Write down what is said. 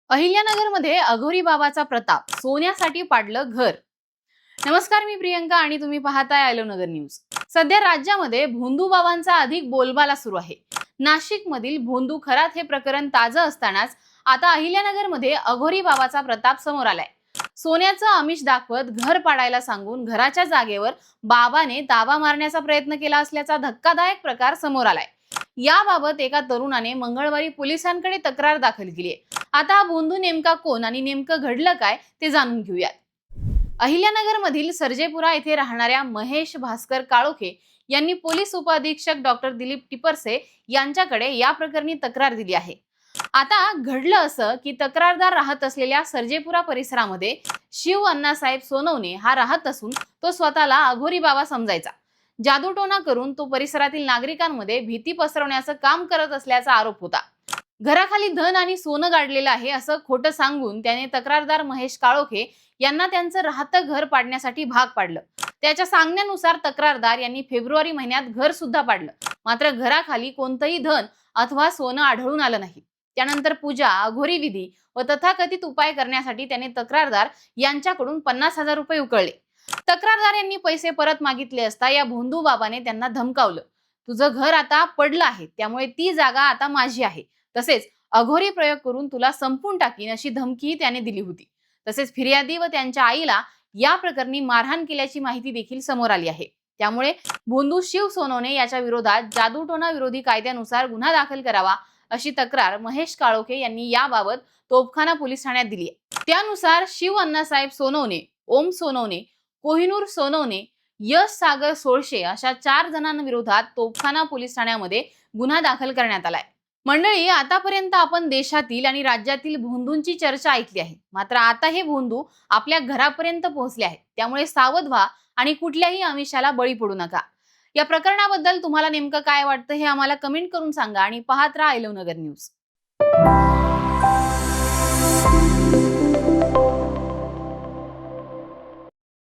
अहिल्यानगरमध्ये अघोरी बाबाचा प्रताप सोन्यासाठी पाडलं घर। नमस्कार, मी प्रियंका आणि तुम्ही पाहताय आयलोनगर न्यूज। सध्या राज्यामध्ये भोंदू बाबांचा अधिक बोलबाला सुरू आहे। नाशिक मधील भोंदू खरात हे प्रकरण ताजं असतानाच आता अहिल्यानगरमध्ये अघोरी बाबाचा प्रताप समोर आलाय। सोन्याचं आमिष दाखवत घर पाडायला सांगून घराच्या जागेवर बाबाने दावा मारण्याचा प्रयत्न केला असल्याचा धक्कादायक प्रकार समोर आलाय। याबाबत एका तरुणाने मंगळवारी पोलिसांकडे तक्रार दाखल केली आहे। आता हा भोंदू नेमका कोण आणि नेमकं घडलं काय ते जाणून घेऊयात। अहिल्यानगर मधील सर्जेपुरा येथे राहणाऱ्या महेश भास्कर काळोखे यांनी पोलीस उपअधीक्षक डॉक्टर दिलीप टिपरसे यांच्याकडे या प्रकरणी तक्रार दिली आहे। आता घडलं असं की तक्रारदार राहत असलेल्या सर्जेपुरा परिसरामध्ये शिव अण्णासाहेब सोनवणे हा राहत असून तो स्वतःला अघोरी बाबा समजायचा। जादूटोना करून तो परिसरातील नागरिकांमध्ये भीती पसरवण्याचं काम करत असल्याचा आरोप होता। घराखाली धन आणि सोनं गाडलेलं आहे असं खोटं सांगून त्याने तक्रारदार महेश काळोखे यांना त्यांचं राहतं घर पाडण्यासाठी भाग पाडलं। त्याच्या सांगण्यानुसार तक्रारदार यांनी फेब्रुवारी महिन्यात घर सुद्धा पाडलं, मात्र घराखाली कोणतंही धन अथवा सोनं आढळून आलं नाही। त्यानंतर पूजा, अघोरी विधी व तथाकथित उपाय करण्यासाठी त्याने तक्रारदार यांच्याकडून 50,000 रुपये उकळले। तक्रारदार यांनी पैसे परत मागितले असता या भोंदू बाबाने त्यांना धमकावलं, तुझं घर आता पडलं आहे, त्यामुळे ती जागा आता माझी आहे, तसेच अघोरी प्रयोग करून तुला संपून टाकीन अशी धमकी त्याने दिली होती। तसेच फिर्यादी व त्यांच्या आईला या प्रकरणी मारहाण केल्याची माहिती देखील समोर आली आहे। त्यामुळे भोंदू शिव सोनवणे याच्या विरोधात जादूटोना विरोधी कायद्यानुसार गुन्हा दाखल करावा अशी तक्रार महेश काळोखे यांनी याबाबत तोफखाना पोलीस ठाण्यात दिली आहे। त्यानुसार शिव अण्णासाहेब सोनवणे, ओम सोनवणे, कोहिनूर सोनवणे, यश सागर सोळशे अशा 4 जणांविरोधात तोफखाना पोलीस ठाण्यामध्ये गुन्हा दाखल करण्यात आलाय। मंडळी, आतापर्यंत आपण देशातील आणि राज्यातील भोंदूंची चर्चा ऐकली आहे, मात्र आता हे भोंदू आपल्या घरापर्यंत पोहोचले आहेत। त्यामुळे सावध व्हा आणि कुठल्याही आमिषाला बळी पडू नका। या प्रकरणाबद्दल तुम्हाला नेमकं काय वाटतं हे आम्हाला कमेंट करून सांगा आणि पाहत राहा आयलोनगर न्यूज।